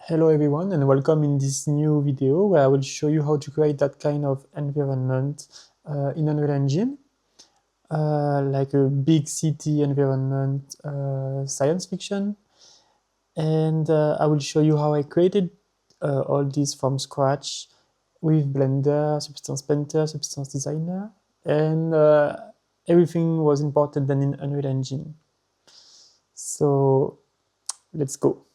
Hello everyone and welcome in this new video where I will show you how to create that kind of environment in Unreal Engine, like a big city environment, science fiction, and I will show you how I created all this from scratch with Blender, Substance Painter, Substance Designer, and everything was imported then in Unreal Engine. So let's go.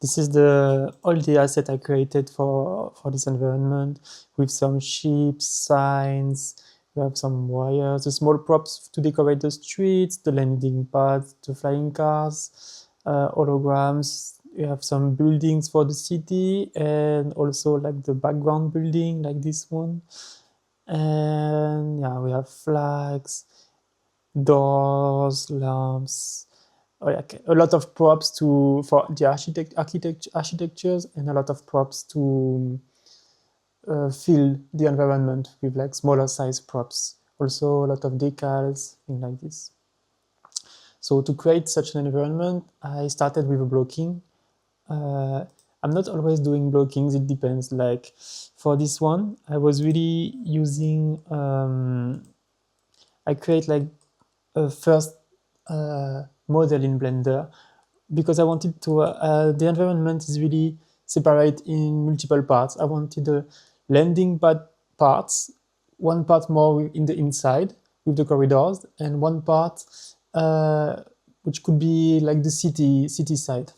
This is all the asset I created for this environment with some ships, signs, we have some wires, the small props to decorate the streets, the landing pads, the flying cars, holograms. We have some buildings for the city and also like the background building like this one. And yeah, we have flags, doors, lamps. Oh, yeah, okay. A lot of props for the architectures and a lot of props to fill the environment with like smaller size props. Also a lot of decals, things like this. So to create such an environment, I started with a blocking. I'm not always doing blockings, it depends. Like for this one, I was really using, I create like a first model in Blender because I wanted to, the environment is really separate in multiple parts. I wanted the landing pad parts, one part more in the inside with the corridors, and one part which could be like the city side.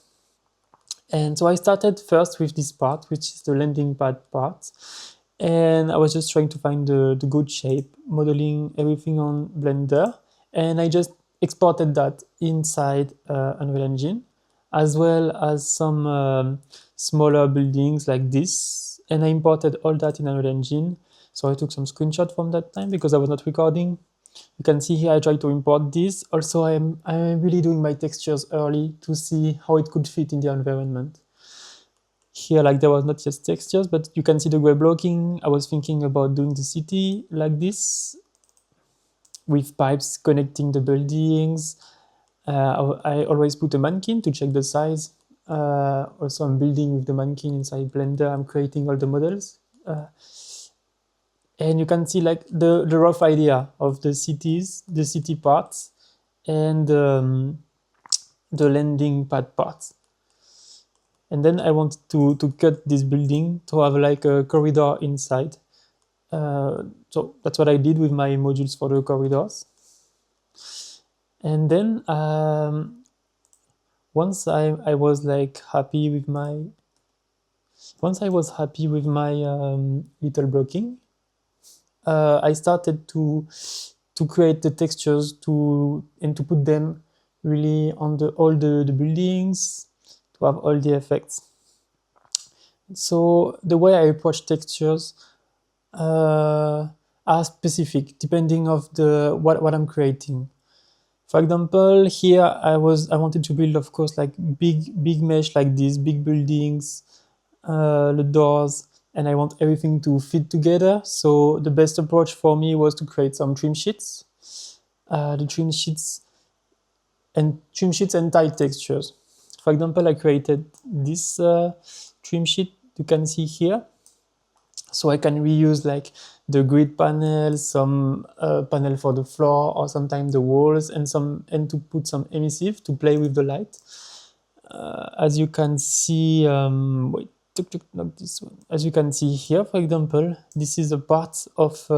And so I started first with this part, which is the landing pad part. And I was just trying to find the good shape, modeling everything on Blender. And I just exported that inside Unreal Engine, as well as some smaller buildings like this. And I imported all that in Unreal Engine. So I took some screenshots from that time because I was not recording. You can see here I try to import this. Also, I'm really doing my textures early to see how it could fit in the environment. Here, like there was not just textures, but you can see the gray blocking. I was thinking about doing the city like this, with pipes connecting the buildings. I always put a mannequin to check the size. Also, I'm building with the mannequin inside Blender. I'm creating all the models. And you can see like the rough idea of the city parts, and the landing pad parts. And then I wanted to cut this building to have like a corridor inside. So that's what I did with my modules for the corridors. And then once I was like happy with my little blocking, I started to create the textures and to put them really on all the buildings to have all the effects. So the way I approach textures are specific depending of what I'm creating. For example, here I wanted to build, of course, like big mesh like this, big buildings, the doors, and I want everything to fit together. So the best approach for me was to create some trim sheets. The trim sheets and tile textures. For example, I created this trim sheet you can see here. So I can reuse like the grid panel, some panel for the floor, or sometimes the walls, and to put some emissive to play with the light. As you can see, wait, not this one. As you can see here, for example, this is a part of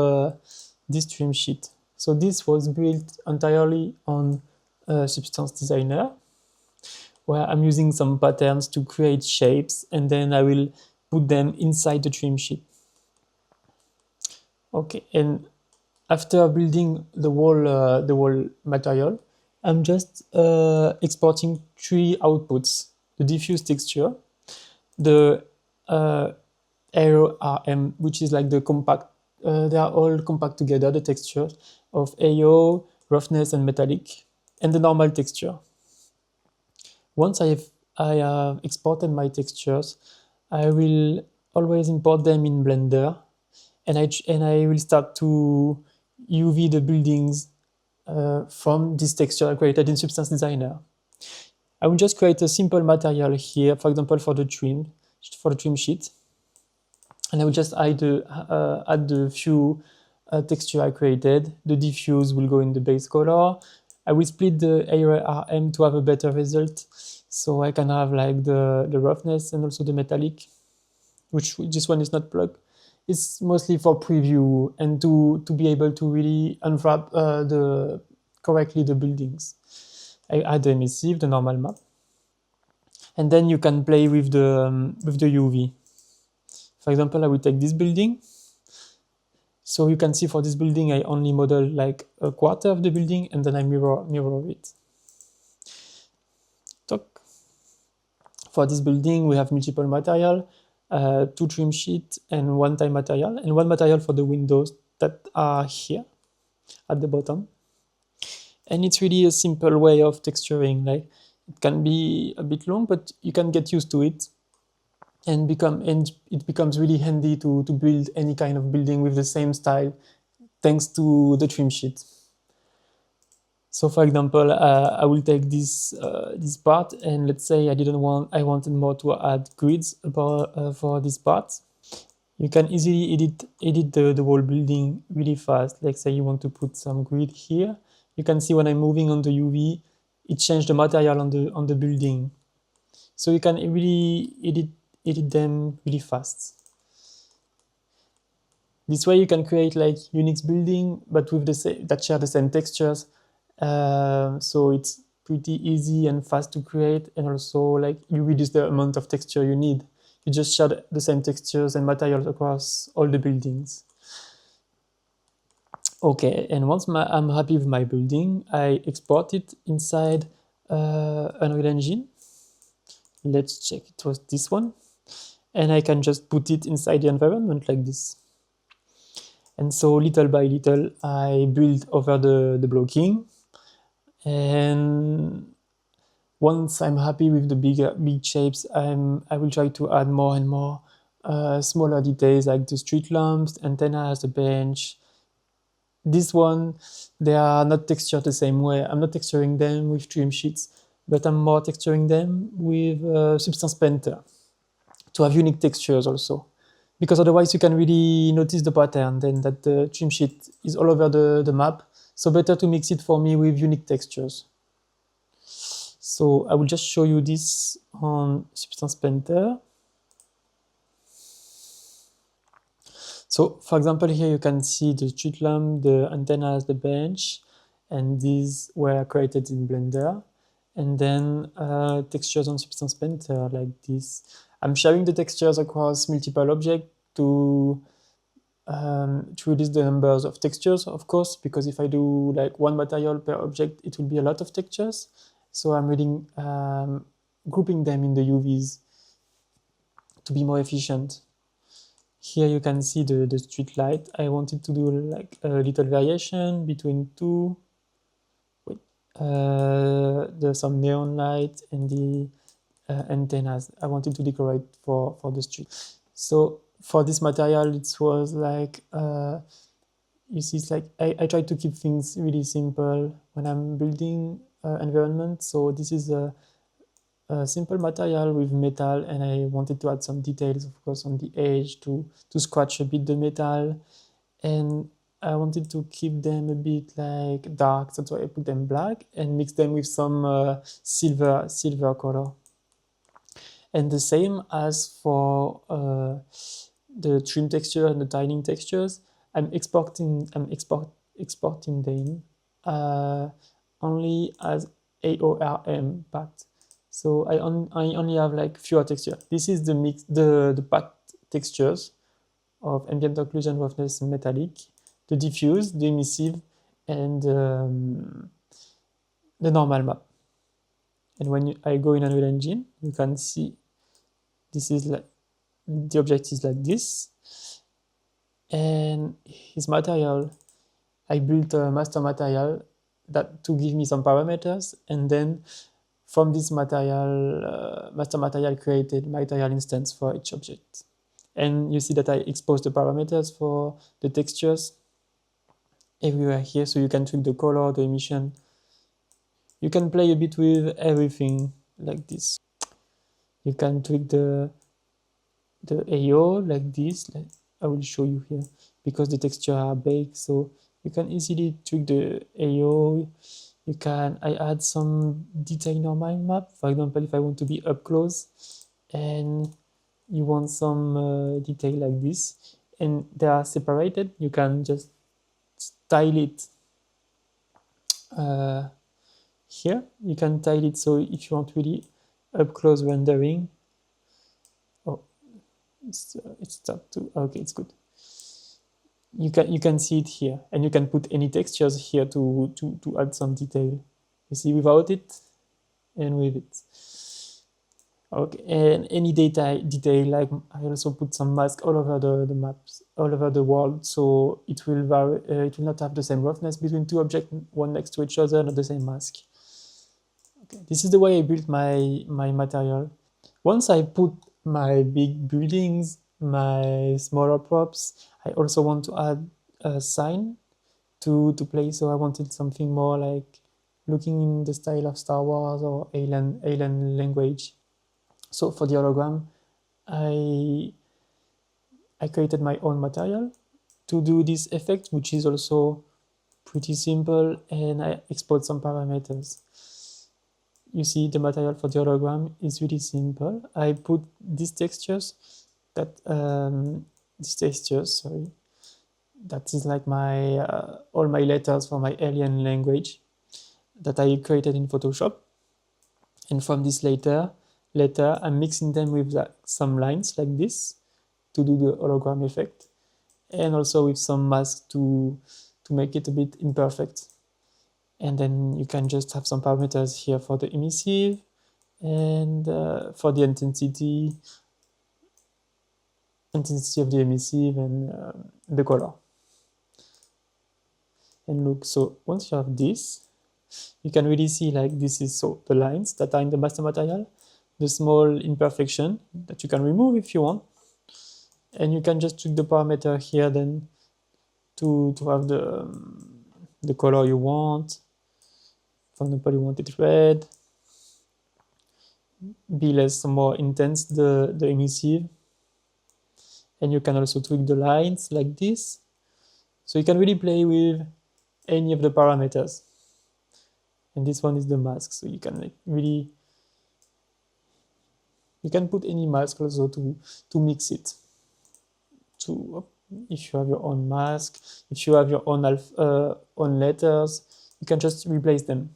this trim sheet. So this was built entirely on Substance Designer, where I'm using some patterns to create shapes, and then I will put them inside the trim sheet. Okay, and after building the wall material, I'm just exporting three outputs: the diffuse texture, the aero RM, which is like the compact. They are all compact together, the texture of AO, roughness, and metallic, and the normal texture. Once I have exported my textures, I will always import them in Blender, and I will start to UV the buildings from this texture I created in Substance Designer. I will just create a simple material here, for example, for the trim. for the trim sheet. And I will just add the few texture I created. The diffuse will go in the base color. I will split the area RM to have a better result. So I can have like the roughness and also the metallic, which this one is not plugged. It's mostly for preview and to be able to really unwrap correctly the buildings. I add the emissive, the normal map. And then you can play with the UV. For example, I will take this building. So you can see for this building, I only model like a quarter of the building and then I mirror it. Talk. For this building, we have multiple material, 2 trim sheets and 1 time material, and 1 material for the windows that are here at the bottom. And it's really a simple way of texturing. Like it can be a bit long, but you can get used to it. And it becomes really handy to build any kind of building with the same style thanks to the trim sheet. So for example, I will take this part, and let's say I wanted more to add grids for this part. You can easily edit the whole building really fast. Like say you want to put some grid here. You can see when I'm moving on the UV, it changed the material on the building. So you can really edit them really fast. This way you can create like Unix building, but with that share the same textures. So it's pretty easy and fast to create, and also like you reduce the amount of texture you need. You just share the same textures and materials across all the buildings. Okay, and once I'm happy with my building, I export it inside Unreal Engine. Let's check, it was this one. And I can just put it inside the environment like this. And so little by little, I build over the blocking. And once I'm happy with the big shapes, I will try to add more and more smaller details like the street lamps, antennas, the bench. This one, they are not textured the same way. I'm not texturing them with trim sheets, but I'm more texturing them with Substance Painter to have unique textures also. Because otherwise you can really notice the pattern then that the trim sheet is all over the map. So better to mix it for me with unique textures. So I will just show you this on Substance Painter. So for example, here you can see the street lamp, the antennas, the bench, and these were created in Blender. And then textures on Substance Painter like this. I'm sharing the textures across multiple objects to reduce the numbers of textures, of course, because if I do like 1 material per object, it will be a lot of textures. So I'm really grouping them in the UVs to be more efficient. Here you can see the street light. I wanted to do like a little variation between two. There's some neon light and the antennas. I wanted to decorate for the street. So for this material, it was like, you see, it's like I try to keep things really simple when I'm building environment. So this is a simple material with metal, and I wanted to add some details, of course, on the edge to scratch a bit the metal. And I wanted to keep them a bit like dark, that's why I put them black and mix them with some silver color. And the same as for the trim texture and the tiling textures, I'm exporting them only as AORM path. So I only have like fewer texture. This is the path textures of ambient occlusion, roughness, metallic, the diffuse, the emissive, and the normal map. And when I go in Unreal Engine, you can see this is like the object is like this, and his material, I built a master material that to give me some parameters, and then from this material, master material created material instance for each object. And you see that I exposed the parameters for the textures everywhere here, so you can tweak the color, the emission. You can play a bit with everything like this. You can tweak the the AO like this. I will show you here because the texture are baked, so you can easily tweak the AO. I add some detail on my map. For example, if I want to be up close and you want some detail like this, and they are separated, you can just style it uh, here. You can tile it so if you want really up close rendering, oh, it's up to, okay, it's good. You can see it here, and you can put any textures here to add some detail. You see without it and with it. Okay, and any detail, like I also put some mask all over the maps, all over the world, so it will vary. It will not have the same roughness between two objects, one next to each other, not the same mask. Okay, this is the way I built my material. Once I put my big buildings, my smaller props, I also want to add a sign to play. So I wanted something more like looking in the style of Star Wars or alien language. So for the hologram, I created my own material to do this effect, which is also pretty simple, and I export some parameters. You see the material for the hologram is really simple. I put these textures sorry, that is like my all my letters for my alien language that I created in Photoshop. And from this letter, I'm mixing them with some lines like this to do the hologram effect, and also with some mask to make it a bit imperfect. And then you can just have some parameters here for the emissive and for the intensity of the emissive and the color. And look, so once you have this, you can really see like this is so the lines that are in the master material, the small imperfection that you can remove if you want, and you can just tweak the parameter here then to have the color you want. For example, you want it red, be less more intense the emissive, and you can also tweak the lines like this. So you can really play with any of the parameters. And this one is the mask, so you can really you can put any mask also to mix it. If you have your own mask, if you have your own own letters, you can just replace them.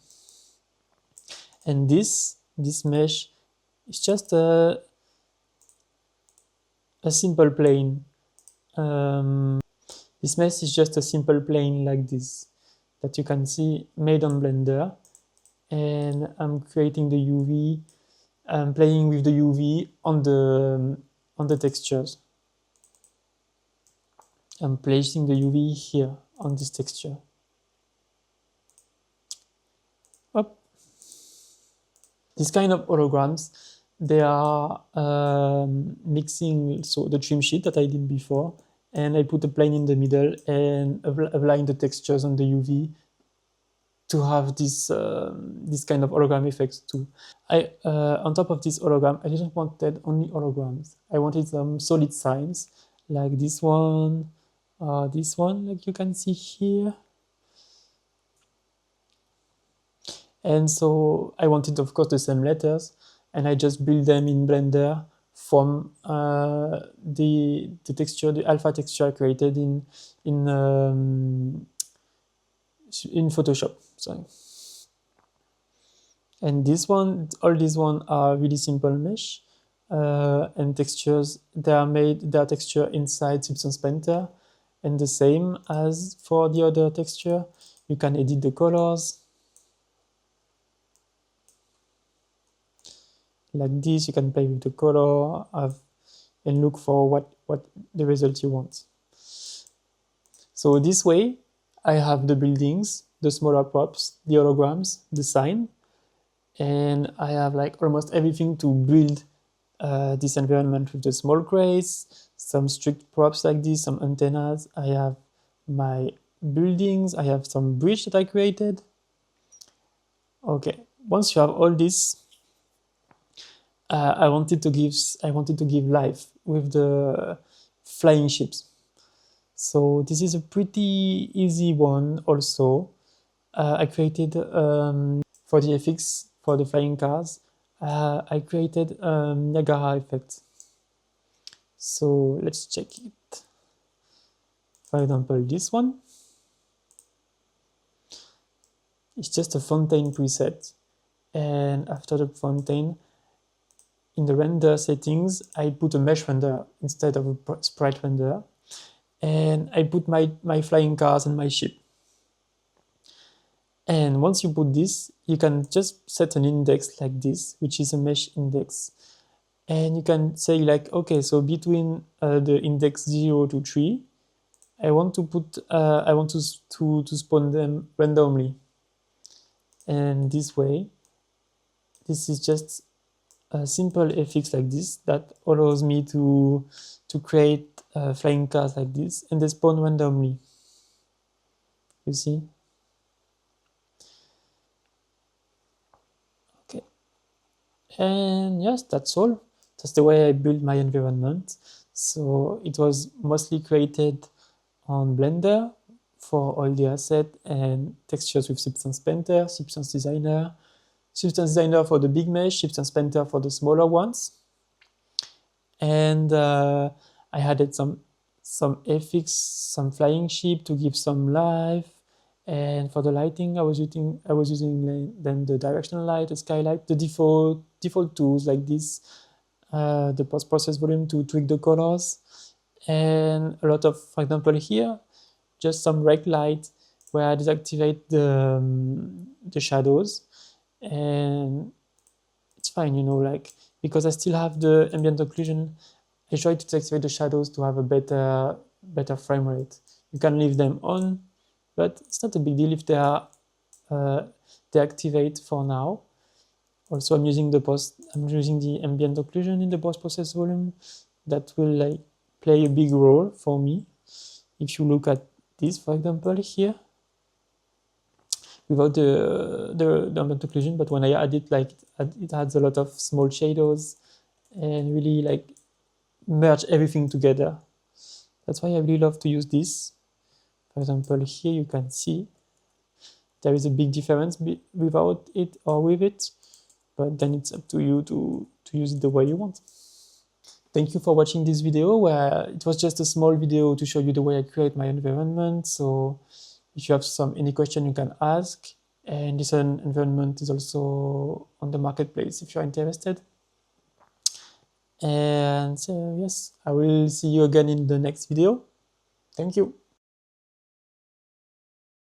And this mesh is just a simple plane. This mesh is just a simple plane like this that you can see made on Blender, and I'm creating the UV. I'm playing with the UV on the textures. I'm placing the UV here on this texture. Up. This kind of holograms, they are mixing so the trim sheet that I did before, and I put a plane in the middle and applying the textures on the UV to have this kind of hologram effects too. On top of this hologram, I didn't wanted only holograms. I wanted some solid signs like this one, like you can see here. And so I wanted, of course, the same letters, and I just built them in Blender from the texture, the alpha texture I created in Photoshop. Sorry. And all these one are really simple mesh and textures. They are texture inside Substance Painter, and the same as for the other texture. You can edit the colors like this. You can play with the color and look for what the result you want. So this way, I have the buildings, the smaller props, the holograms, the sign, and I have like almost everything to build this environment with the small crates, some strict props like this, some antennas. I have my buildings, I have some bridge that I created. Okay, once you have all this, I wanted to give life with the flying ships. So this is a pretty easy one also. I created for the FX for the flying cars. I created Niagara effect. So let's check it. For example, this one. It's just a fountain preset. And after the fountain, in the render settings, I put a mesh render instead of a sprite render. And I put my flying cars and my ship. And once you put this, you can just set an index like this, which is a mesh index. And you can say like, okay, so between the index 0 to 3, I want to spawn them randomly. And this way, this is just a simple fx like this that allows me to create flying cars like this, and they spawn randomly. You see? Okay. And yes, that's all. That's the way I build my environment. So it was mostly created on Blender for all the assets and textures with Substance Painter, Substance Designer for the big mesh, Substance Painter for the smaller ones. And I added some FX, some flying ship to give some life. And for the lighting, I was using then the directional light, the skylight, the default tools like this, the post-process volume to tweak the colors, and a lot of, for example, here, just some rec light where I deactivate the shadows, and it's fine, you know, like, because I still have the ambient occlusion, I try to deactivate the shadows to have a better frame rate. You can leave them on, but it's not a big deal if they are deactivate for now. Also, I'm using the ambient occlusion in the post-process volume. That will like play a big role for me. If you look at this, for example, here, without the ambient occlusion, but when I add it, like it adds a lot of small shadows and really like merge everything together. That's why I really love to use this. For example, here you can see there is a big difference without it or with it, but then it's up to you to use it the way you want. Thank you for watching this video, where it was just a small video to show you the way I create my environment. So if you have any question, you can ask. And this environment is also on the marketplace if you're interested. And so yes, I will see you again in the next video. Thank you.